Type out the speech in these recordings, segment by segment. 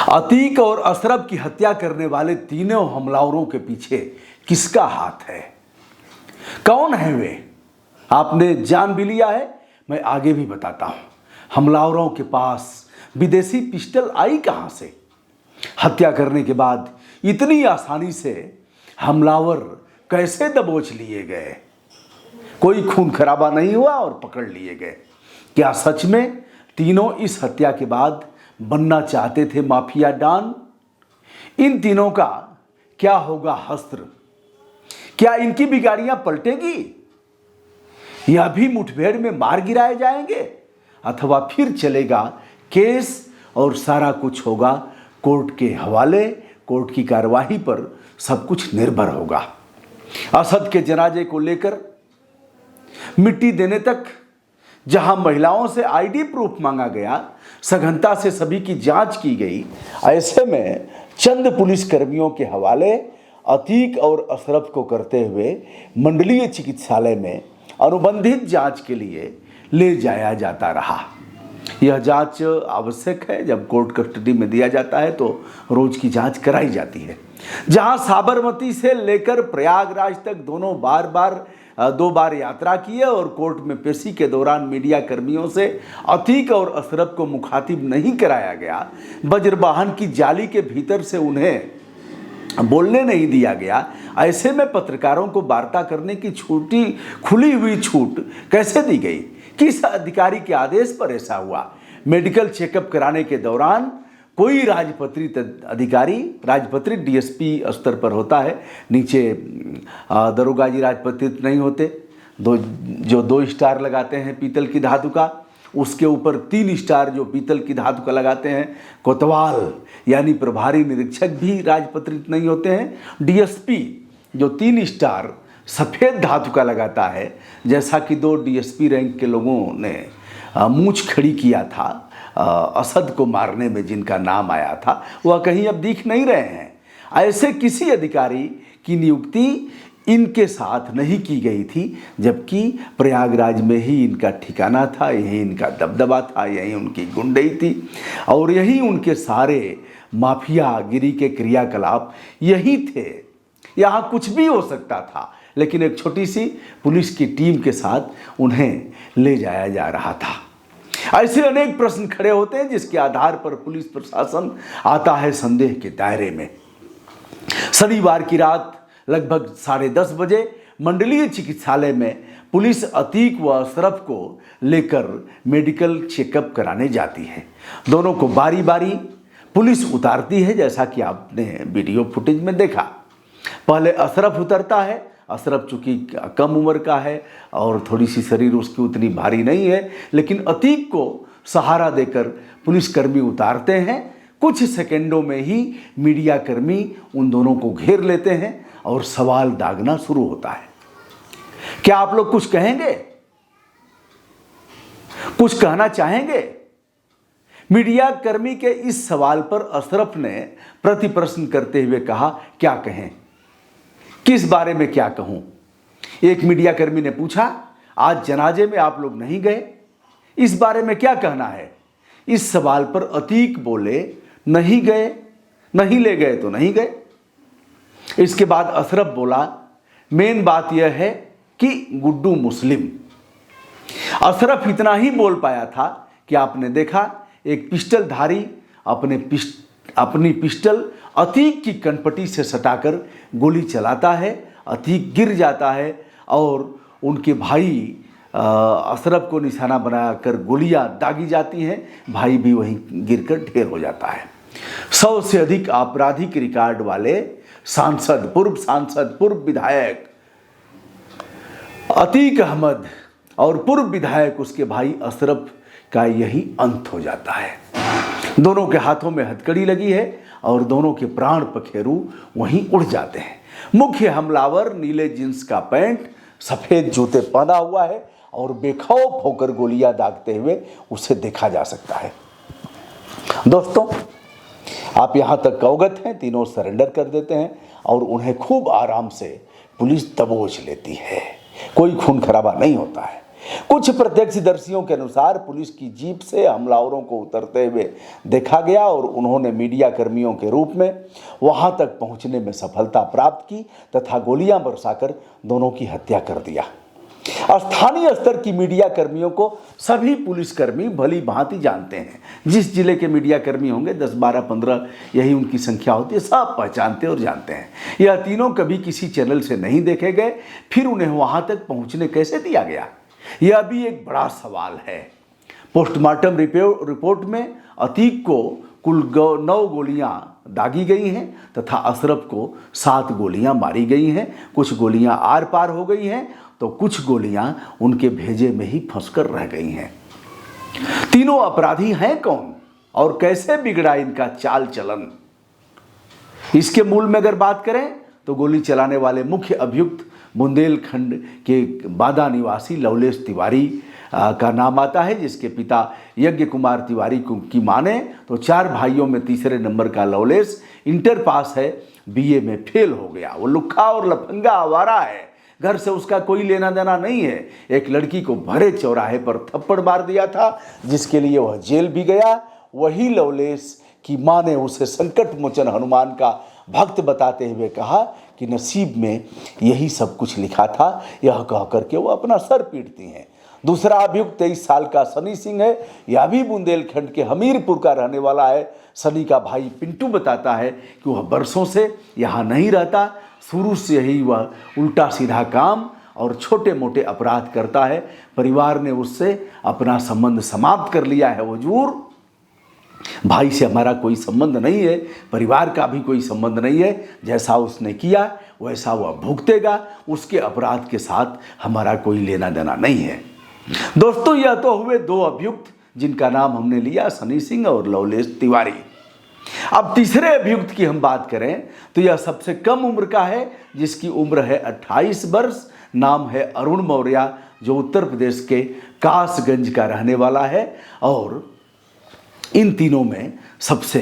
अतीक और अशरफ की हत्या करने वाले तीनों हमलावरों के पीछे किसका हाथ है? कौन है वे? आपने जान भी लिया है, मैं आगे भी बताता हूं। हमलावरों के पास विदेशी पिस्टल आई कहां से? हत्या करने के बाद इतनी आसानी से हमलावर कैसे दबोच लिए गए? कोई खून खराबा नहीं हुआ और पकड़ लिए गए। क्या सच में तीनों इस हत्या के बाद बनना चाहते थे माफिया डॉन? इन तीनों का क्या होगा हश्र? क्या इनकी भी गाड़ियां पलटेगी? या भी मुठभेड़ में मार गिराए जाएंगे? अथवा फिर चलेगा केस और सारा कुछ होगा कोर्ट के हवाले? कोर्ट की कार्यवाही पर सब कुछ निर्भर होगा। असद के जनाजे को लेकर मिट्टी देने तक जहां महिलाओं से आईडी प्रूफ मांगा गया, सघनता से सभी की जांच की गई, ऐसे में चंद पुलिस कर्मियों के हवाले अतीक और अशरफ को करते हुए मंडलीय चिकित्सालय में अनुबंधित जांच के लिए ले जाया जाता रहा। यह जांच आवश्यक है। जब कोर्ट कस्टडी में दिया जाता है तो रोज की जांच कराई जाती है। जहां साबरमती से लेकर प्रयागराज तक दो बार यात्रा की है और कोर्ट में पेशी के दौरान मीडिया कर्मियों से अतीक और अशरफ को मुखातिब नहीं कराया गया, वज्रवाहन की जाली के भीतर से उन्हें बोलने नहीं दिया गया, ऐसे में पत्रकारों को वार्ता करने की खुली हुई छूट कैसे दी गई? किस अधिकारी के आदेश पर ऐसा हुआ? मेडिकल चेकअप कराने के दौरान कोई राजपत्रित अधिकारी, राजपत्रित डीएसपी स्तर पर होता है, नीचे दरोगा जी राजपत्रित नहीं होते। जो 2 स्टार लगाते हैं पीतल की धातु का, उसके ऊपर 3 स्टार जो पीतल की धातु का लगाते हैं कोतवाल यानी प्रभारी निरीक्षक भी राजपत्रित नहीं होते हैं। डीएसपी जो 3 स्टार सफ़ेद धातु का लगाता है, जैसा कि 2 डीएसपी रैंक के लोगों ने मूंछ खड़ी किया था असद को मारने में, जिनका नाम आया था, वह कहीं अब दिख नहीं रहे हैं। ऐसे किसी अधिकारी की नियुक्ति इनके साथ नहीं की गई थी, जबकि प्रयागराज में ही इनका ठिकाना था, यही इनका दबदबा था, यही उनकी गुंडई थी और यही उनके सारे माफिया गिरी के क्रियाकलाप यही थे। यहाँ कुछ भी हो सकता था, लेकिन एक छोटी सी पुलिस की टीम के साथ उन्हें ले जाया जा रहा था। ऐसे अनेक प्रश्न खड़े होते हैं जिसके आधार पर पुलिस प्रशासन आता है संदेह के दायरे में। शनिवार की रात लगभग 10:30 बजे मंडलीय चिकित्सालय में पुलिस अतीक व अशरफ को लेकर मेडिकल चेकअप कराने जाती है। दोनों को बारी बारी पुलिस उतारती है, जैसा कि आपने वीडियो फुटेज में देखा। पहले अशरफ उतरता है। अशरफ चूँकि कम उम्र का है और थोड़ी सी शरीर उसकी उतनी भारी नहीं है, लेकिन अतीक को सहारा देकर पुलिसकर्मी उतारते हैं। कुछ सेकंडों में ही मीडिया कर्मी उन दोनों को घेर लेते हैं और सवाल दागना शुरू होता है। क्या आप लोग कुछ कहेंगे? कुछ कहना चाहेंगे? मीडिया कर्मी के इस सवाल पर अशरफ ने प्रति प्रश्न करते हुए कहा, क्या कहें? किस बारे में क्या कहूं? एक मीडिया कर्मी ने पूछा, आज जनाजे में आप लोग नहीं गए, इस बारे में क्या कहना है? इस सवाल पर अतीक बोले, नहीं गए, नहीं ले गए तो नहीं गए। इसके बाद अशरफ बोला, मेन बात यह है कि गुड्डू मुस्लिम। अशरफ इतना ही बोल पाया था कि आपने देखा एक पिस्टलधारी अपनी पिस्टल अतीक की कनपटी से सटाकर गोली चलाता है। अतीक गिर जाता है और उनके भाई अशरफ को निशाना बनाकर गोलियां दागी जाती हैं। भाई भी वहीं गिरकर ढेर हो जाता है। 100 से अधिक आपराधिक रिकॉर्ड वाले पूर्व सांसद, पूर्व विधायक अतीक अहमद और पूर्व विधायक उसके भाई अशरफ का यही अंत हो जाता है। दोनों के हाथों में हथकड़ी लगी है और दोनों के प्राण पखेरु वहीं उड़ जाते हैं। मुख्य हमलावर नीले जींस का पैंट, सफेद जूते पहना हुआ है और बेखौफ होकर गोलियां दागते हुए उसे देखा जा सकता है। दोस्तों, आप यहां तक अवगत हैं, तीनों सरेंडर कर देते हैं और उन्हें खूब आराम से पुलिस दबोच लेती है। कोई खून खराबा नहीं होता है। कुछ प्रत्यक्षदर्शियों के अनुसार पुलिस की जीप से हमलावरों को उतरते हुए देखा गया और उन्होंने मीडिया कर्मियों के रूप में वहां तक पहुंचने में सफलता प्राप्त की तथा गोलियां बरसाकर दोनों की हत्या कर दिया। स्थानीय स्तर की मीडिया कर्मियों को सभी पुलिसकर्मी भली भांति जानते हैं। जिस जिले के मीडिया कर्मी होंगे 10, 12, 15 यही उनकी संख्या होती है, सब पहचानते और जानते हैं। यह तीनों कभी किसी चैनल से नहीं देखे गए, फिर उन्हें वहां तक पहुंचने कैसे दिया गया, यह भी एक बड़ा सवाल है। पोस्टमार्टम रिपोर्ट में अतीक को कुल 9 गोलियां दागी गई हैं तथा अशरफ को 7 गोलियां मारी गई हैं। कुछ गोलियां आर पार हो गई हैं तो कुछ गोलियां उनके भेजे में ही फंसकर रह गई हैं। तीनों अपराधी हैं कौन और कैसे बिगड़ा इनका चाल चलन, इसके मूल में अगर बात करें तो गोली चलाने वाले मुख्य अभियुक्त बुंदेलखंड के बादा निवासी लवलेश तिवारी का नाम आता है, जिसके पिता यज्ञ कुमार तिवारी की माने तो 4 भाइयों में तीसरे नंबर का लवलेश इंटर पास है, बीए में फेल हो गया। वो लुक्खा और लफंगा आवारा है, घर से उसका कोई लेना देना नहीं है। एक लड़की को भरे चौराहे पर थप्पड़ मार दिया था जिसके लिए वह जेल भी गया। वही लवलेश की मां ने उसे संकट मोचन हनुमान का भक्त बताते हुए कहा कि नसीब में यही सब कुछ लिखा था, यह कह करके वो अपना सर पीटती हैं। दूसरा अभियुक्त 23 साल का सनी सिंह है, यह भी बुंदेलखंड के हमीरपुर का रहने वाला है। सनी का भाई पिंटू बताता है कि वह बरसों से यहाँ नहीं रहता, शुरू से ही वह उल्टा सीधा काम और छोटे मोटे अपराध करता है। परिवार ने उससे अपना संबंध समाप्त कर लिया है। हुजूर, भाई से हमारा कोई संबंध नहीं है, परिवार का भी कोई संबंध नहीं है। जैसा उसने किया वैसा वह भुगतेगा, उसके अपराध के साथ हमारा कोई लेना देना नहीं है। दोस्तों, यह तो हुए 2 अभियुक्त जिनका नाम हमने लिया, सनी सिंह और लवलेश तिवारी। अब तीसरे अभियुक्त की हम बात करें तो यह सबसे कम उम्र का है, जिसकी उम्र है 28 वर्ष। नाम है अरुण मौर्य, जो उत्तर प्रदेश के कासगंज का रहने वाला है और इन तीनों में सबसे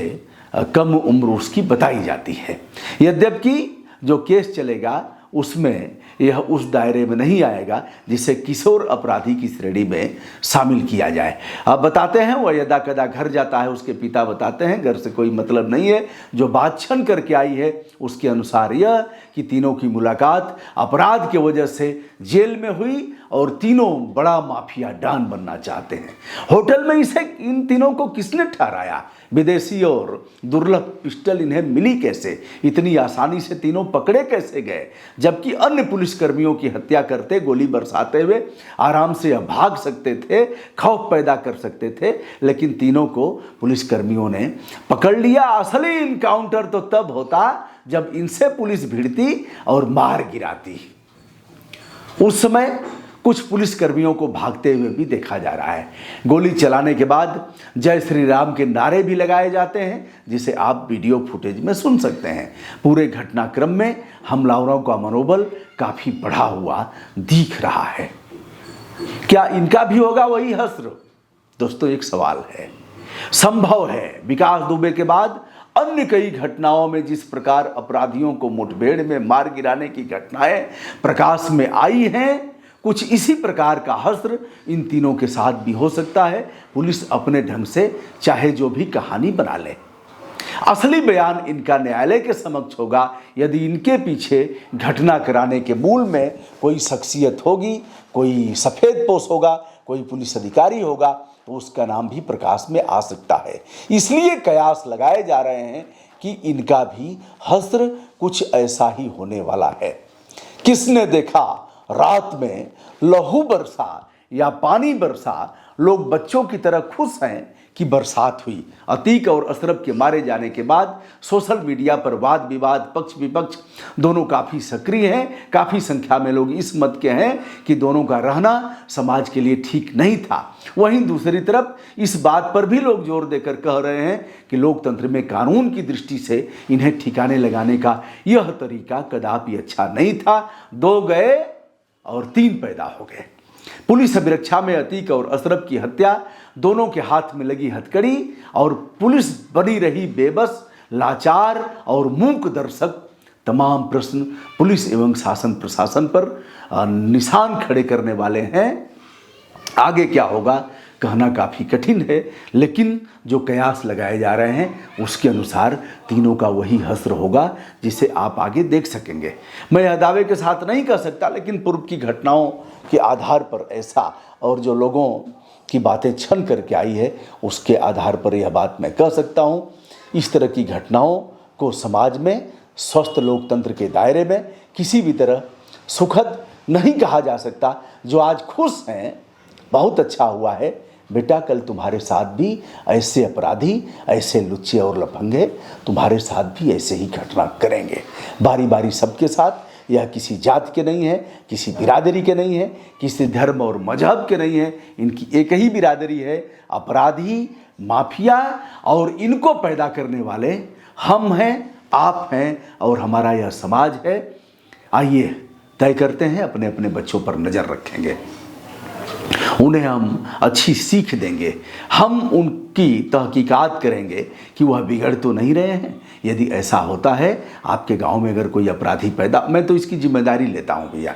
कम उम्र उसकी बताई जाती है। यद्यपि जो केस चलेगा उसमें यह उस दायरे में नहीं आएगा जिसे किशोर अपराधी की श्रेणी में शामिल किया जाए। अब बताते हैं, वह यदा कदा घर जाता है, उसके पिता बताते हैं घर से कोई मतलब नहीं है। जो बात छन करके आई है उसके अनुसार यह कि तीनों की मुलाकात अपराध की वजह से जेल में हुई और तीनों बड़ा माफिया डॉन बनना चाहते हैं। होटल में इसे इन तीनों को किसने ठहराया? विदेशी और दुर्लभ पिस्टल इन्हें मिली कैसे? इतनी आसानी से तीनों पकड़े कैसे गए? जबकि अन्य पुलिसकर्मियों की हत्या करते, गोली बरसाते हुए आराम से भाग सकते थे, खौफ पैदा कर सकते थे, लेकिन तीनों को पुलिसकर्मियों ने पकड़ लिया। असली इनकाउंटर तो तब होता जब इनसे पुलिस भिड़ती और मार गिराती। उस समय कुछ पुलिसकर्मियों को भागते हुए भी देखा जा रहा है। गोली चलाने के बाद जय श्री राम के नारे भी लगाए जाते हैं, जिसे आप वीडियो फुटेज में सुन सकते हैं। पूरे घटनाक्रम में हमलावरों का मनोबल काफी बढ़ा हुआ दिख रहा है। क्या इनका भी होगा वही हश्र? दोस्तों, एक सवाल है। संभव है विकास दुबे के बाद अन्य कई घटनाओं में जिस प्रकार अपराधियों को मुठभेड़ में मार गिराने की घटनाएं प्रकाश में आई हैं, कुछ इसी प्रकार का हश्र इन तीनों के साथ भी हो सकता है। पुलिस अपने ढंग से चाहे जो भी कहानी बना ले, असली बयान इनका न्यायालय के समक्ष होगा। यदि इनके पीछे घटना कराने के मूल में कोई शख्सियत होगी, कोई सफेद पोश होगा, कोई पुलिस अधिकारी होगा, तो उसका नाम भी प्रकाश में आ सकता है। इसलिए कयास लगाए जा रहे हैं कि इनका भी हश्र कुछ ऐसा ही होने वाला है। किसने देखा रात में लहू बरसा या पानी बरसा? लोग बच्चों की तरह खुश हैं कि बरसात हुई। अतीक और अशरफ के मारे जाने के बाद सोशल मीडिया पर वाद विवाद, पक्ष विपक्ष दोनों काफ़ी सक्रिय हैं। काफ़ी संख्या में लोग इस मत के हैं कि दोनों का रहना समाज के लिए ठीक नहीं था। वहीं दूसरी तरफ इस बात पर भी लोग जोर देकर कह रहे हैं कि लोकतंत्र में कानून की दृष्टि से इन्हें ठिकाने लगाने का यह तरीका कदापि अच्छा नहीं था। 2 गए और 3 पैदा हो गए। पुलिस अभिरक्षा में अतीक और अशरफ की हत्या, दोनों के हाथ में लगी हथकड़ी और पुलिस बनी रही बेबस, लाचार और मूक दर्शक। तमाम प्रश्न पुलिस एवं शासन प्रशासन पर निशान खड़े करने वाले हैं। आगे क्या होगा कहना काफ़ी कठिन है, लेकिन जो कयास लगाए जा रहे हैं उसके अनुसार तीनों का वही हश्र होगा जिसे आप आगे देख सकेंगे। मैं यह दावे के साथ नहीं कह सकता, लेकिन पूर्व की घटनाओं के आधार पर ऐसा, और जो लोगों की बातें छन करके आई है उसके आधार पर यह बात मैं कह सकता हूँ। इस तरह की घटनाओं को समाज में स्वस्थ लोकतंत्र के दायरे में किसी भी तरह सुखद नहीं कहा जा सकता। जो आज खुश हैं बहुत अच्छा हुआ है बेटा, कल तुम्हारे साथ भी ऐसे अपराधी, ऐसे लुच्चे और लफंगे तुम्हारे साथ भी ऐसे ही घटना करेंगे, बारी बारी सबके साथ। यह किसी जात के नहीं है, किसी बिरादरी के नहीं है, किसी धर्म और मजहब के नहीं है, इनकी एक ही बिरादरी है, अपराधी, माफिया, और इनको पैदा करने वाले हम हैं, आप हैं और हमारा यह समाज है। आइए तय करते हैं, अपने अपने बच्चों पर नज़र रखेंगे, उन्हें हम अच्छी सीख देंगे, हम उनकी तहकीकात करेंगे कि वह बिगड़ तो नहीं रहे हैं। यदि ऐसा होता है आपके गांव में अगर कोई अपराधी पैदा, मैं तो इसकी जिम्मेदारी लेता हूं भैया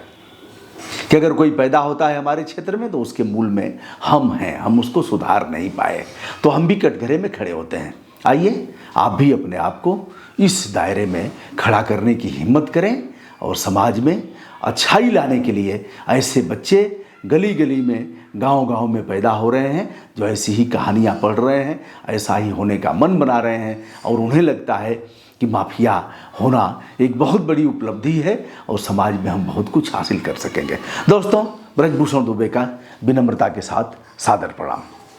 कि अगर कोई पैदा होता है हमारे क्षेत्र में तो उसके मूल में हम हैं, हम उसको सुधार नहीं पाए तो हम भी कटघरे में खड़े होते हैं। आइए आप भी अपने आप को इस दायरे में खड़ा करने की हिम्मत करें और समाज में अच्छाई लाने के लिए ऐसे बच्चे गली गली में, गांव-गांव में पैदा हो रहे हैं जो ऐसी ही कहानियाँ पढ़ रहे हैं, ऐसा ही होने का मन बना रहे हैं और उन्हें लगता है कि माफिया होना एक बहुत बड़ी उपलब्धि है और समाज में हम बहुत कुछ हासिल कर सकेंगे। दोस्तों, ब्रजभूषण दुबे का विनम्रता के साथ सादर प्रणाम।